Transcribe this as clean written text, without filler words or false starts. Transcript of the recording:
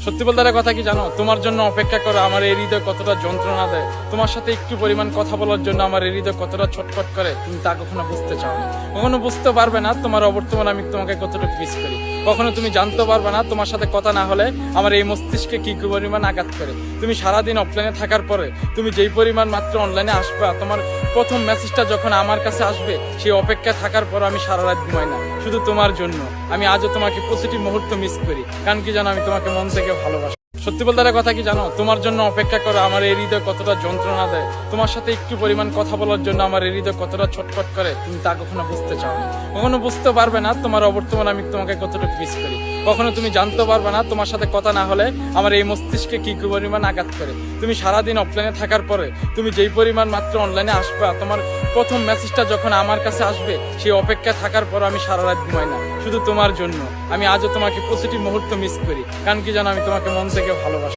সত্যি বলতে একটা কথা কি জানো, তোমার জন্য অপেক্ষা করে আমার এই হৃদয় কতটা যন্ত্রণা দেয়, তোমার সাথে একটু পরিমাণ কথা বলার জন্য আমার এই হৃদয় কতটা ছটফট করে, তুমি তা কখনো বুঝতে চাও না। কখনো বুঝতে পারবে না তোমার অবর্তমান আমি তোমাকে কতটুকু মিস করি। কখনো তুমি জানতে পারবে না তোমার সাথে কথা না হলে আমার এই মস্তিষ্কে কি পরিমাণ আঘাত করে। তুমি সারাদিন অফলাইনে থাকার পরে তুমি যেই পরিমাণ মাত্র অনলাইনে আসবা, তোমার প্রথম মেসেজটা যখন আমার কাছে আসবে সেই অপেক্ষায় থাকার পর আমি সারা রাত ঘুমাই না, শুধু তোমার জন্য। আমি আজও তোমাকে প্রতিটি মুহূর্ত মিস করি, কারণ কি জানো, আমি তোমাকে মন থেকে ভালোবাসি। সত্যি বলতে একটা কথা কি জানো, তোমার জন্য অপেক্ষা করে আমার এই হৃদয় কতটা যন্ত্রণা দেয়, তোমার সাথে একটু পরিমাণ কথা বলার জন্য আমার এই হৃদয় কতটা ছটফট করে, তুমি তা কখনো বুঝতে চাও না। কখনো বুঝতে পারবে না তোমার অবর্তমান আমি তোমাকে কতটুকু মিস করি। কখনো তুমি জানতে পারবে না তোমার সাথে কথা না হলে আমার এই মস্তিষ্কে কি পরিমাণ আঘাত করে। তুমি সারাদিন অফলাইনে থাকার পরে তুমি যেই পরিমাণ মাত্র অনলাইনে আসবা, তোমার প্রথম মেসেজটা যখন আমার কাছে আসবে সেই অপেক্ষায় থাকার পর আমি সারা রাত ঘুমাই না, শুধু তোমার জন্য। আমি আজও তোমাকে প্রতিটি মুহূর্ত মিস করি, কারণ কি জানো, আমি তোমাকে মন থেকে ভালোবাসি।